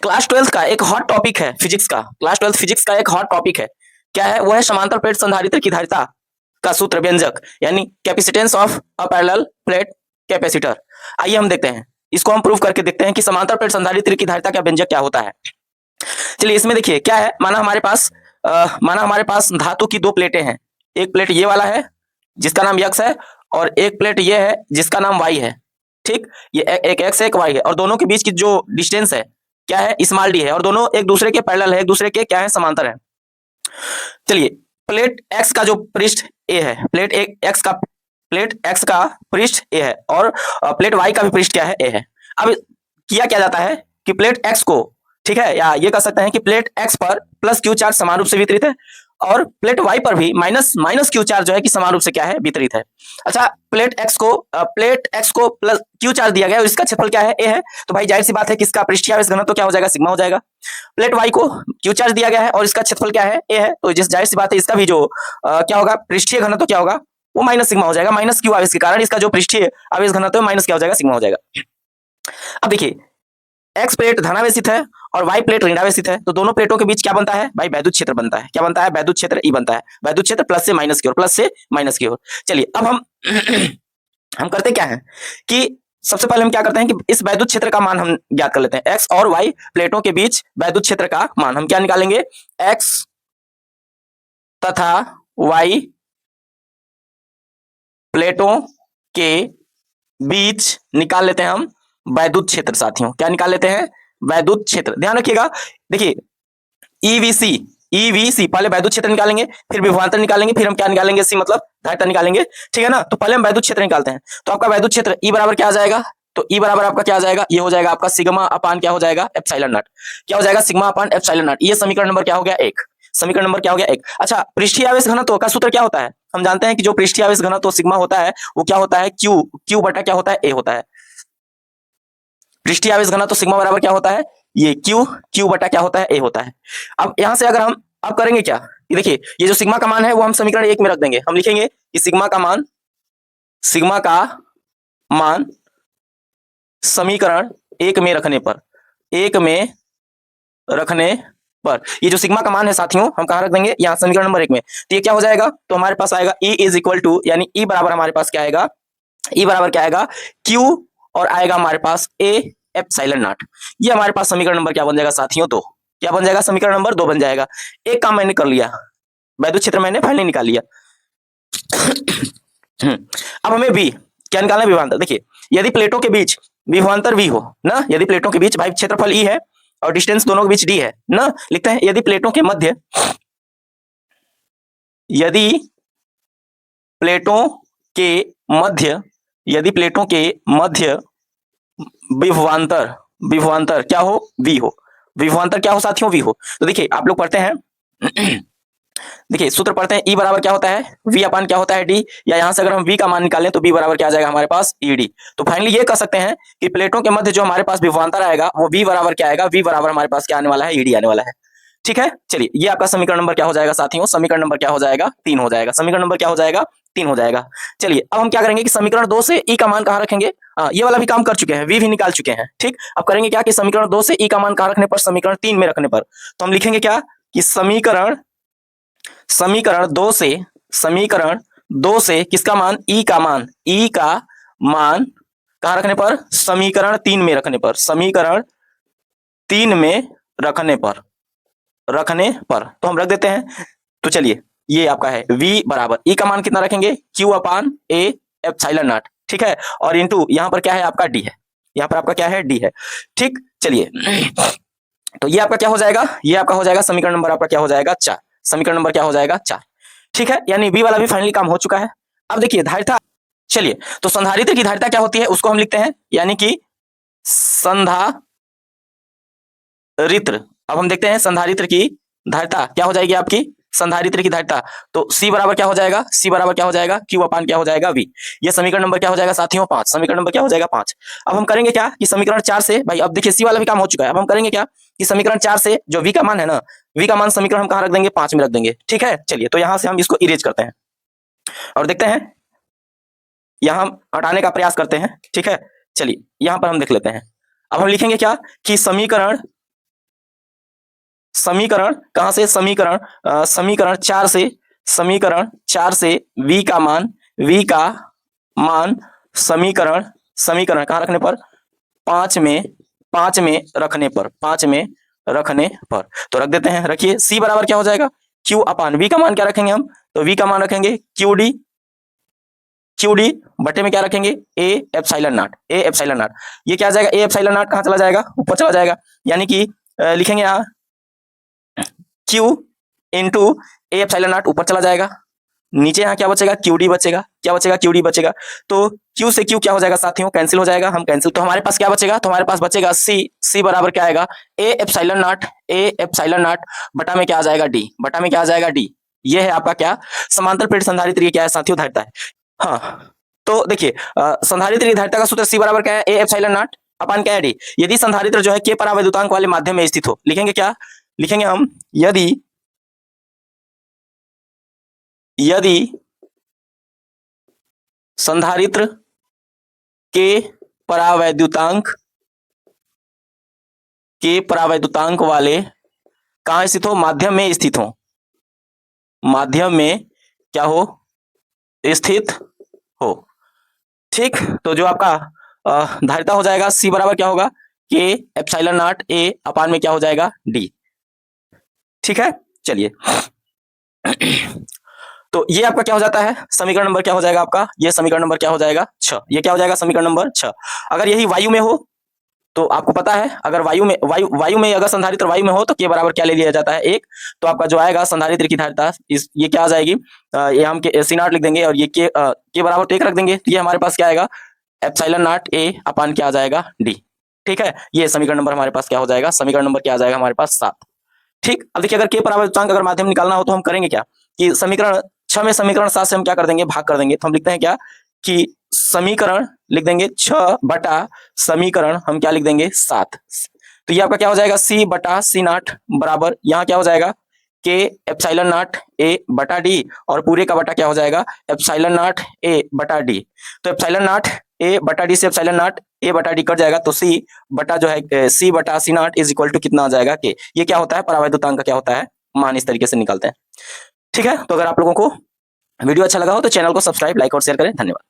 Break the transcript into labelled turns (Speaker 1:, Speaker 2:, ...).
Speaker 1: Class 12th का एक hot topic है फिजिक्स का। क्लास 12th फिजिक्स का एक हॉट टॉपिक है। क्या है? वो है समांतर प्लेट संधारित्र की धारिता का सूत्र व्यंजक, यानी capacitance of a parallel plate capacitor. आइए हम देखते हैं, इसको हम प्रूव करके देखते हैं कि समांतर प्लेट संधारित्र की धारिता का व्यंजक क्या होता है। चलिए इसमें देखिए क्या है। माना हमारे पास धातु की दो प्लेटें हैं। एक प्लेट ये वाला है जिसका नाम यक्स है, और एक प्लेट ये है जिसका नाम वाई है। ठीक, ये एक एक्स है एक वाई है, और दोनों के बीच की जो डिस्टेंस है क्या है? स्मॉल डी है, और दोनों एक दूसरे के पैरेलल है, एक दूसरे के क्या है? समांतर है। चलिए प्लेट एक्स का जो पृष्ठ ए है, प्लेट एक्स का पृष्ठ ए है, और प्लेट वाई का भी पृष्ठ क्या है? ए है। अब किया क्या जाता है कि प्लेट एक्स को, ठीक है, या ये कह सकते हैं कि प्लेट एक्स पर प्लस क्यू चार्ज समान रूप से वितरित है, और प्लेट वाई पर भी माइनस क्यू चार्ज जो है कि समान रूप से क्या है? वितरित है। अच्छा, प्लेट एक्स को प्लस क्यू चार्ज दिया गया है, और इसका क्षेत्रफल क्या है? ए है। तो भाई जाहिर सी बात है कि इसका पृष्ठीय आवेश घनत्व तो क्या हो जाएगा? सिग्मा हो जाएगा। प्लेट वाई को क्यू चार्ज दिया गया है, और इसका क्षेत्रफल क्या है? ए है। तो जिस जाहिर सी बात है इसका भी जो क्या होगा? पृष्ठीय घनत्व क्या होगा? वो माइनस सिग्मा हो जाएगा। माइनस क्यू आवेश के कारण इसका जो पृष्ठीय आवेश घनत्व माइनस क्या हो जाएगा? सिग्मा हो जाएगा। अब देखिए एक्स प्लेट धनावेशित है और वाई प्लेट ऋणावेशित है, तो दोनों प्लेटों के बीच क्या बनता है? भाई वैद्युत क्षेत्र बनता है। क्या बनता है? वैद्युत क्षेत्र ई बनता है। वैद्युत क्षेत्र प्लस से माइनस की ओर, प्लस से माइनस की ओर। चलिए अब हम करते क्या है कि सबसे पहले हम क्या करते हैं कि इस वैद्युत क्षेत्र का मान हम ज्ञात कर लेते हैं। एक्स और वाई प्लेटों के बीच वैद्युत क्षेत्र का मान हम क्या निकालेंगे? एक्स तथा वाई प्लेटों के बीच निकाल लेते हैं हम वैद्युत क्षेत्र। साथियों क्या निकाल लेते हैं? वैद्युत क्षेत्र। ध्यान रखिएगा, देखिए ईवीसी पहले वैद्युत क्षेत्र निकालेंगे, फिर विभवांतर निकालेंगे, फिर हम क्या निकालेंगे? सी मतलब धारिता निकालेंगे। ठीक है ना? तो पहले हम वैद्युत क्षेत्र निकालते हैं। तो आपका वैद्युत क्षेत्र ई बराबर क्या आ जाएगा? तो ई बराबर आपका क्या आ जाएगा? ये हो जाएगा आपका सिग्मा अपान क्या हो जाएगा? Epsilon not. क्या हो जाएगा? Sigma upon epsilon not. ये समीकरण नंबर क्या हो गया? एक। समीकरण नंबर क्या हो गया? एक। अच्छा, पृष्ठीय आवेश घनत्व का सूत्र क्या होता है? हम जानते हैं कि जो पृष्ठीय आवेश घनत्व सिग्मा होता है वो क्या होता है? क्यू बटा क्या होता है? ए होता है। पृष्ठीय आवेश घनत्व तो सिग्मा बराबर क्या होता है? ये क्यू बटा क्या होता है? ए होता है। अब यहां से अगर हम अब करेंगे क्या, ये देखिए ये जो सिग्मा का मान है वो हम समीकरण एक में रख देंगे। हम लिखेंगे कि सिग्मा का मान समीकरण एक में रखने पर ये जो सिग्मा का मान है साथियों हम कहां रख देंगे? यहाँ समीकरण नंबर एक में। तो ये क्या हो जाएगा? तो हमारे पास आएगा E इज इक्वल टू, यानी E बराबर हमारे पास क्या आएगा? E बराबर क्या आएगा? Q, और आएगा हमारे पास A एप्सिलॉन नॉट। ये हमारे पास समीकरण नंबर क्या बन जाएगा साथियों? तो क्या बन जाएगा? समीकरण नंबर 2 बन जाएगा। एक काम मैंने कर लिया, वैद्युत क्षेत्र मैंने फाइनली निकाल लिया। अब हमें V क्या निकालना है? विभवांतर। देखिए यदि प्लेटों के बीच विभवांतर V हो ना, यदि प्लेटों के बीच, भाई क्षेत्रफल E है और डिस्टेंस दोनों के बीच D है ना, लिखते हैं यदि प्लेटों के मध्य विभवांतर क्या हो? V हो। विभवांतर क्या हो साथियों? V हो। तो देखिए आप लोग पढ़ते हैं देखिए सूत्र पढ़ते हैं, E बराबर क्या होता है? V अपान क्या होता है? D। या यहां से अगर हम V का मान निकालें तो B बराबर क्या आ जाएगा हमारे पास? ED। तो फाइनली ये कह सकते हैं कि प्लेटों के मध्य जो हमारे पास विभवांतर आएगा वो V बराबर क्या आएगा? V बराबर हमारे पास क्या आने वाला है? ED आने वाला है। ठीक है, चलिए ये आपका समीकरण नंबर क्या हो जाएगा साथियों? समीकरण नंबर क्या हो जाएगा? 3 हो जाएगा। समीकरण नंबर क्या हो जाएगा? 3 हो जाएगा। चलिए अब हम क्या करेंगे कि समीकरण 2 से E का मान कहां रखेंगे? ये वाला भी काम कर चुके हैं, V भी निकाल चुके हैं। ठीक, अब करेंगे क्या कि समीकरण 2 से E का मान कहां रखने पर? समीकरण 3 में रखने पर। तो हम लिखेंगे क्या कि समीकरण 2 से किसका मान? E का मान कहां रखने पर? समीकरण 3 में रखने पर। समीकरण 3 में रखने पर तो हम रख देते हैं। तो चलिए ये आपका है V बराबर E का मान कितना रखेंगे? Q upon A epsilon not. ठीक है, और इंटू यहां पर क्या है? आपका D है। यहां पर आपका क्या है? D है। ठीक, चलिए तो ये आपका क्या हो जाएगा? ये आपका हो जाएगा समीकरण नंबर आपका क्या हो जाएगा? 4। समीकरण नंबर क्या हो जाएगा? 4। ठीक है, यानी V वाला भी फाइनली काम हो चुका है। अब देखिए धारिता, चलिए तो संधारित्र की धारिता क्या होती है उसको हम लिखते हैं, यानी कि संधारित्र। अब हम देखते हैं संधारित्र की धारिता क्या हो जाएगी आपकी? संधारित्र की धारिता तो C बराबर क्या हो जाएगा? C बराबर क्या हो जाएगा? Q अपान क्या हो जाएगा? V। ये समीकरण नंबर क्या हो जाएगा साथियों? 5। समीकरण नंबर क्या हो जाएगा? 5। अब हम करेंगे क्या कि समीकरण 4 से, भाई अब देखिए C वाला भी काम हो चुका है। अब हम करेंगे क्या कि समीकरण 4 से जो V का मान है ना, V का मान समीकरण हम कहां रख देंगे? 5 में रख देंगे। ठीक है, चलिए तो यहां से हम इसको इरेज करते हैं और देखते हैं, यहां हटाने का प्रयास करते हैं। ठीक है, चलिए यहां पर हम देख लेते हैं। अब हम लिखेंगे क्या कि समीकरण समीकरण कहां से, समीकरण 4 से, समीकरण 4 से v का मान समीकरण कहां रखने पर, 5 में रखने पर तो रख देते हैं। रखिए c बराबर क्या हो जाएगा, q अपान v का मान क्या रखेंगे हम, तो v का मान रखेंगे QD बटे में क्या रखेंगे, a एप्सिलॉन नॉट। ये क्या आ जाएगा, a एप्सिलॉन नॉट कहां चला जाएगा, ऊपर चला जाएगा, यानी कि लिखेंगे यहाँ q into a epsilon not ऊपर चला जाएगा, नीचे यहाँ क्या बचेगा, QD बचेगा, क्या बचेगा, QD बचेगा। तो q से q क्या हो जाएगा साथियों, कैंसिल हो जाएगा, हम कैंसिल, तो हमारे पास क्या बचेगा, तो हमारे पास बचेगा c बराबर क्या आएगा, a एप्सिलॉन नॉट बटा में क्या आ जाएगा d, ये है आपका क्या, समांतर प्लेट संधारित्र की क्या है साथियों, धारिता है। हाँ तो देखिए संधारित्र की धारिता का सूत्र c बराबर क्या है, a एप्सिलॉन नॉट अपान क्या है d। यदि संधारित्र जो है k परावैद्युतांक वाले माध्यम में स्थित हो, लिखेंगे क्या, लिखेंगे हम यदि संधारित्र के परावैद्युतांक वाले कहां स्थित हो, माध्यम में स्थित हो, माध्यम में क्या हो, स्थित हो। ठीक, तो जो आपका धारिता हो जाएगा c बराबर क्या होगा, k एप्सिलॉन नॉट a अपान में क्या हो जाएगा d। ठीक है, चलिए तो ये आपका क्या हो जाता है, समीकरण नंबर क्या हो जाएगा आपका, ये समीकरण नंबर क्या हो जाएगा 6, ये क्या हो जाएगा समीकरण नंबर 6। अगर यही वायु में हो तो आपको पता है, अगर वायु में अगर संधारित्र वायु में हो तो k बराबर क्या ले लिया जाता है 1, तो आपका जो आएगा संधारित्र की धारिता इस ये क्या आ जाएगी, ये हम c नॉट लिख देंगे और ये k बराबर तो 1 रख देंगे, तो ये हमारे पास क्या आएगा एप्सिलॉन नॉट a अपान क्या आ जाएगा d। ठीक है, ये समीकरण नंबर हमारे पास क्या हो जाएगा, समीकरण नंबर क्या आ जाएगा हमारे पास 7। ठीक, अब देखिए अगर k परावैद्युतांक अगर माध्यम निकालना हो तो हम करेंगे क्या, कि समीकरण 6 में समीकरण 7 से हम क्या कर देंगे, भाग कर देंगे, तो हम लिखते हैं क्या कि समीकरण लिख देंगे 6 बटा समीकरण हम क्या लिख देंगे 7। तो ये आपका क्या हो जाएगा c बटा c नॉट बराबर यहाँ क्या हो जाएगा k एप्सिलॉन नॉट a बटा d और पूरे का बटा क्या हो जाएगा एप्सिलॉन नॉट a बटा d। तो एप्सिलॉन नॉट a बटा d से एप्सिलॉन नॉट a बटा d कट जाएगा, तो c बटा जो है c बटा c naught is equal to कितना आ जाएगा k। ये क्या होता है, परावैद्युतांक का क्या होता है मान, इस तरीके से निकलते हैं। ठीक है, तो अगर आप लोगों को वीडियो अच्छा लगा हो तो चैनल को सब्सक्राइब, लाइक और शेयर करें। धन्यवाद।